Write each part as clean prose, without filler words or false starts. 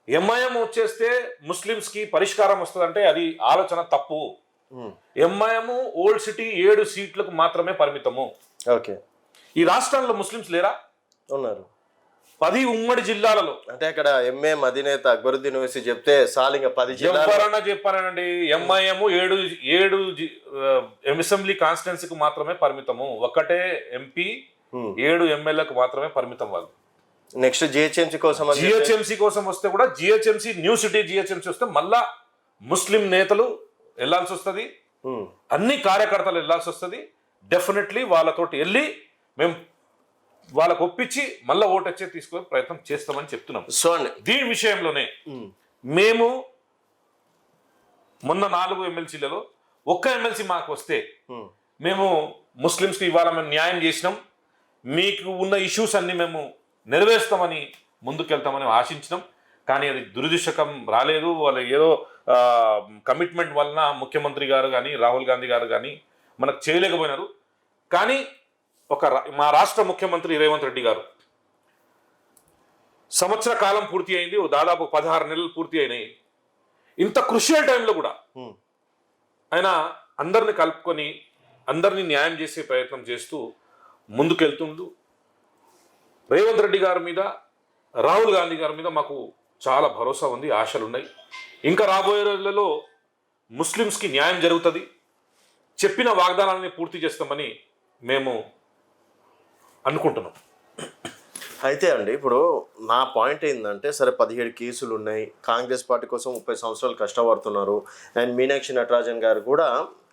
MIM వచ్చేస్తే ముస్లిమ్స్కి పరిష్కారం వస్తుందంటే అది ఆలోచన తప్పు. ఎంఐఎం ఓల్డ్ సిటీ 7 సీట్లకు మాత్రమే పరిమితము. ఓకే, ఈ రాష్ట్రంలో ముస్లిమ్స్ లేరా? ఉన్నారు. 10 ఉమ్మడి జిల్లాలలో. అంటే అక్కడ ఎంఏఎం అధినేత అక్బరుద్దీన్ ఓవైసీ చెప్తే సాలింగ 10 ఎవరన్నా చెప్పానండి. ఎంఐఎం 7 అసెంబ్లీ కాన్స్టిట్యున్సీకి మాత్రమే పరిమితము. ఒకటే ఎంపీ 7 ఎమ్మెల్యేలకు మాత్రమే పరిమితం. వాళ్ళు నెక్స్ట్ జిహెచ్ఎంసీ కోసం వస్తే కూడా జిహెచ్ఎంసీ న్యూ సిటీ జిహెచ్ఎంసీ వస్తే మళ్ళా ముస్లిం నేతలు వెళ్లాల్సి వస్తుంది, అన్ని కార్యకర్తలు వెళ్లాల్సి వస్తుంది. డెఫినెట్లీ వాళ్ళతోటి వెళ్ళి మేము వాళ్ళకు ఒప్పించి మళ్ళీ ఓటు వచ్చే తీసుకునే ప్రయత్నం చేస్తామని చెప్తున్నాం. సో అండి, దీని విషయంలోనే మేము మొన్న 4 ఎమ్మెల్సీలలో ఒక్క ఎమ్మెల్సీ మాకు వస్తే మేము ముస్లింస్కి ఇవాళ మేము న్యాయం చేసినాం, మీకు ఉన్న ఇష్యూస్ అన్ని మేము నెరవేరుస్తామని ముందుకెళ్తామని ఆశించినాం. కానీ అది దురదృష్టకం రాలేదు. వాళ్ళు ఏదో కమిట్మెంట్ వలన ముఖ్యమంత్రి గారు కానీ రాహుల్ గాంధీ గారు కానీ మనకు చేయలేకపోయినారు. కానీ మా రాష్ట్ర ముఖ్యమంత్రి రేవంత్ రెడ్డి గారు సంవత్సర కాలం పూర్తి అయింది, దాదాపు 16 నెలలు పూర్తి అయినాయి. ఇంత క్రుషియల్ టైంలో కూడా ఆయన అందరిని కలుపుకొని అందరినీ న్యాయం చేసే ప్రయత్నం చేస్తూ ముందుకెళ్తుండు. రేవంత్ రెడ్డి గారి మీద, రాహుల్ గాంధీ గారి మీద మాకు చాలా భరోసా ఉంది, ఆశలు ఉన్నాయి. ఇంకా రాబోయే రోజులలో ముస్లిమ్స్కి న్యాయం జరుగుతుంది, చెప్పిన వాగ్దానాలని పూర్తి చేస్తామని మేము అనుకుంటున్నాం. అయితే అండి, ఇప్పుడు నా పాయింట్ ఏంటంటే, సరే 17 కేసులు ఉన్నాయి, కాంగ్రెస్ పార్టీ కోసం 30 సంవత్సరాలు కష్టపడుతున్నారు, అండ్ మీనాక్షి నటరాజన్ గారు కూడా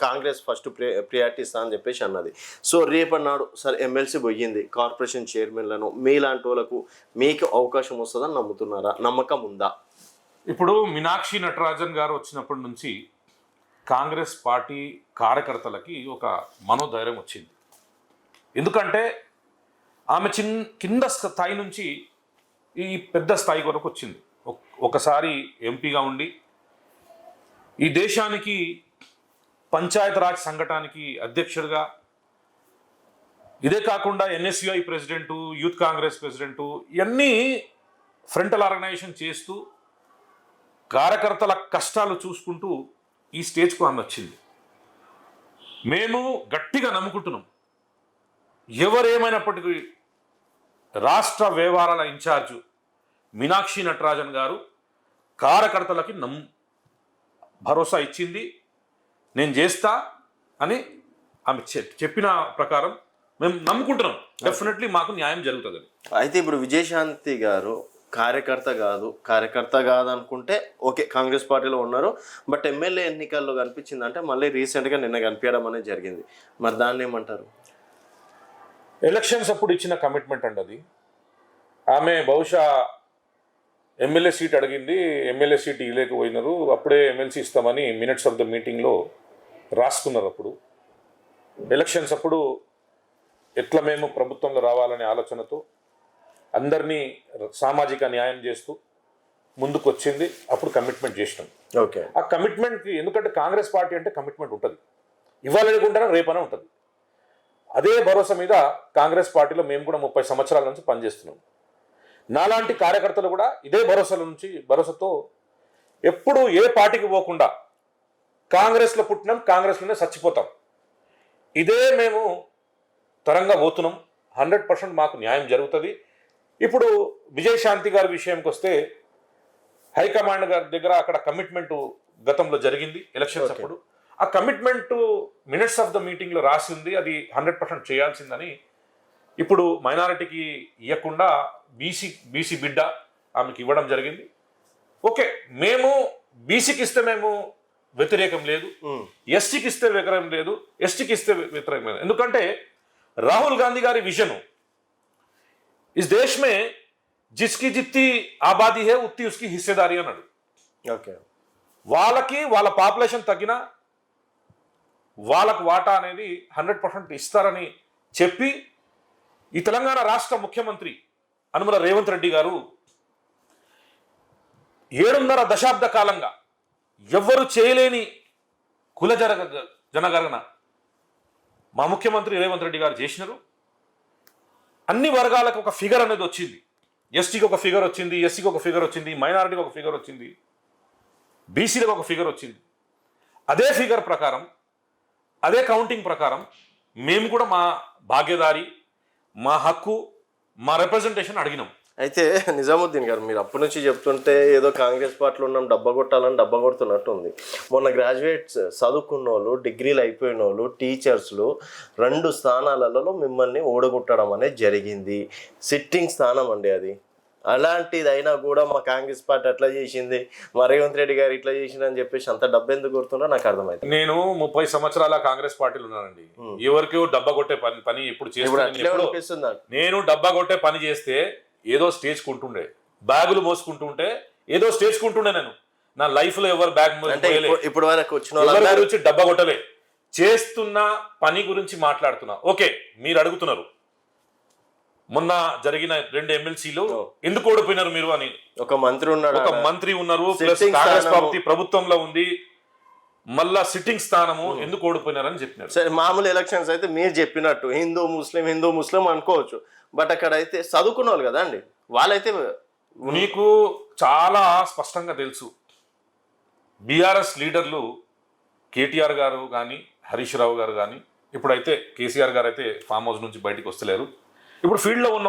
కాంగ్రెస్ ఫస్ట్ ప్రియారిటీ ఇస్తా అని చెప్పేసి అన్నది. సో రేపన్నాడు సరే ఎమ్మెల్సీ పోయింది, కార్పొరేషన్ చైర్మన్లను మీలాంటి వాళ్ళకు మీకు అవకాశం వస్తుందని నమ్ముతున్నారా? నమ్మకం ఉందా? ఇప్పుడు మీనాక్షి నటరాజన్ గారు వచ్చినప్పటి నుంచి కాంగ్రెస్ పార్టీ కార్యకర్తలకి ఒక మనోధైర్యం వచ్చింది. ఎందుకంటే ఆమె కింద స్థాయి నుంచి ఈ పెద్ద స్థాయి వరకు వచ్చింది. ఒకసారి ఎంపీగా ఉండి ఈ దేశానికి పంచాయతీరాజ్ సంఘటానికి అధ్యక్షుడిగా, ఇదే కాకుండా NSUI president, youth Congress president, ఇవన్నీ ఫ్రంటల్ ఆర్గనైజేషన్ చేస్తూ కార్యకర్తల కష్టాలు చూసుకుంటూ ఈ స్టేజ్కు ఆమె వచ్చింది. మేము గట్టిగా నమ్ముకుంటున్నాం, ఎవరేమైనప్పటికీ రాష్ట్ర వ్యవహారాల ఇన్ఛార్జు మీనాక్షి నటరాజన్ గారు కార్యకర్తలకి భరోసా ఇచ్చింది. నేను చేస్తా అని ఆమె చెప్పిన ప్రకారం మేము నమ్ముకుంటున్నాం, డెఫినెట్లీ మాకు న్యాయం జరుగుతుందని. అయితే ఇప్పుడు విజయశాంతి గారు కార్యకర్త కాదనుకుంటే ఓకే, కాంగ్రెస్ పార్టీలో ఉన్నారు, బట్ ఎమ్మెల్యే ఎన్నికల్లో కనిపించింది అంటే మళ్ళీ రీసెంట్గా నిన్న కనిపించడం అనేది జరిగింది. మరి దాన్ని ఏమంటారు? ఎలక్షన్స్ అప్పుడు ఇచ్చిన కమిట్మెంట్ అండి అది. ఆమె బహుశా ఎమ్మెల్యే సీట్ అడిగింది, ఎమ్మెల్యే సీట్ ఇవ్వలేకపోయినారు. అప్పుడే ఎమ్మెల్సీ ఇస్తామని మినిట్స్ ఆఫ్ ద మీటింగ్లో రాసుకున్నారు. అప్పుడు ఎలక్షన్స్ అప్పుడు ఎట్లా మేము ప్రభుత్వంలో రావాలనే ఆలోచనతో అందరినీ సామాజిక న్యాయం చేస్తూ ముందుకు వచ్చింది. అప్పుడు కమిట్మెంట్ చేసినాం. ఓకే, ఆ కమిట్మెంట్కి, ఎందుకంటే కాంగ్రెస్ పార్టీ అంటే కమిట్మెంట్ ఉంటుంది, ఇవ్వాలనుకుంటారా రేపనే ఉంటుంది. అదే భరోసా మీద కాంగ్రెస్ పార్టీలో మేము కూడా 30 సంవత్సరాల నుంచి పనిచేస్తున్నాం. నాలాంటి కార్యకర్తలు కూడా ఇదే భరోసాతో ఎప్పుడు ఏ పార్టీకి పోకుండా కాంగ్రెస్లో పుట్టినాం, కాంగ్రెస్లోనే చచ్చిపోతాం, ఇదే మేము తరంగా పోతున్నాం. 100% మాకు న్యాయం జరుగుతుంది. ఇప్పుడు విజయశాంతి గారి విషయంకి వస్తే హైకమాండ్ గారి దగ్గర అక్కడ కమిట్మెంటు గతంలో జరిగింది ఎలక్షన్స్ అప్పుడు. ఆ కమిట్మెంట్ మినిట్స్ ఆఫ్ ద మీటింగ్లో రాసి ఉంది, అది 100% చేయాల్సిందని. ఇప్పుడు మైనారిటీకి ఇవ్వకుండా బీసీ బిడ్డ ఆమెకి ఇవ్వడం జరిగింది. ఓకే, మేము బీసీకి ఇస్తే మేము వ్యతిరేకం లేదు, ఎస్టీకి ఇస్తే వ్యతిరేకం లేదు, ఎస్టీకి ఇస్తే వ్యతిరేకం లేదు. ఎందుకంటే రాహుల్ గాంధీ గారి విజను ఇస్ దేశ్ మే జిస్కి జిత్తి ఆబాదీ హే ఉత్తి ఉస్కి హిస్సేదారీ అన్నాడు. ఓకే, వాళ్ళకి వాళ్ళ పాపులేషన్ తగ్గిన వాళ్ళకు వాటా అనేది 100% ఇస్తారని చెప్పి ఈ తెలంగాణ రాష్ట్ర ముఖ్యమంత్రి అనుమల రేవంత్ రెడ్డి గారు 7.5 దశాబ్ద కాలంగా ఎవ్వరు చేయలేని కుల జనగణన మా ముఖ్యమంత్రి రేవంత్ రెడ్డి గారు చేసినారు. అన్ని వర్గాలకు ఒక ఫిగర్ అనేది వచ్చింది. ఎస్టీకి ఒక ఫిగర్ వచ్చింది, ఎస్సీకి ఒక ఫిగర్ వచ్చింది, మైనారిటీకి ఒక ఫిగర్ వచ్చింది, బీసీలకు ఒక ఫిగర్ వచ్చింది. అదే ఫిగర్ ప్రకారం, అదే కౌంటింగ్ ప్రకారం మేము కూడా మా భాగ్యదారి, మా హక్కు, మా రిప్రజెంటేషన్ అడిగినాం. అయితే నిజాముద్దీన్ గారు, మీరు అప్పటి నుంచి చెప్తుంటే ఏదో కాంగ్రెస్ పార్టీలో ఉన్నాం డబ్బా కొట్టాలని డబ్బా కొడుతున్నట్టు ఉంది. మొన్న గ్రాడ్యుయేట్స్ చదువుకున్న వాళ్ళు, డిగ్రీలు అయిపోయిన వాళ్ళు, టీచర్స్లు 2 స్థానాలలో మిమ్మల్ని ఓడగొట్టడం అనేది జరిగింది. సిట్టింగ్ స్థానం అండి అది. అలాంటిది అయినా కూడా మా కాంగ్రెస్ పార్టీ అట్లా చేసింది, మా రేవంత్ రెడ్డి గారు ఇట్లా చేసింది అని చెప్పేసి అంత డబ్బు ఎందుకు కొడుతుందో నాకు అర్థమైంది. నేను 30 సంవత్సరాల కాంగ్రెస్ పార్టీలు ఉన్నానండి. ఎవరికో డబ్బా కొట్టే పని ఎప్పుడు చేస్తున్నా, నేను డబ్బా కొట్టే పని చేస్తే ఏదో స్టేజ్ కుంటుండే, బ్యాగులు మోసుకుంటుంటే ఏదో స్టేజ్ కుంటుండే. నేను నా లైఫ్ లో ఎవరు బ్యాగ్ ఇప్పుడు వరకు వచ్చిన గురించి డబ్బా కొట్టలే. చేస్తున్న పని గురించి మాట్లాడుతున్నా. ఓకే, మీరు అడుగుతున్నారు మొన్న జరిగిన 2 ఎమ్మెల్సీలు ఎందుకు ఓడిపోయినారు మీరు అని. ఒక మంత్రి ఉన్నాడు, ఒక మంత్రి ఉన్నారు, ప్లస్ కాంగ్రెస్ పార్టీ ప్రభుత్వంలో ఉంది, మళ్ళా సిట్టింగ్ స్థానము ఎందుకు ఓడిపోయినారని చెప్పినారు. సరే, మామూలు ఎలక్షన్స్ అయితే మీరు చెప్పినట్టు హిందూ ముస్లిం అనుకోవచ్చు. బట్ అక్కడ అయితే చదువుకున్న వాళ్ళు కదా అండి, వాళ్ళైతే మీకు చాలా స్పష్టంగా తెలుసు. బీఆర్ఎస్ లీడర్లు కేటీఆర్ గారు కానీ, హరీష్ రావు గారు కానీ, ఇప్పుడైతే కేసీఆర్ గారు అయితే ఫామ్ హౌస్ నుంచి బయటకు వస్తలేరు. ఇప్పుడు ఫీల్డ్లో ఉన్న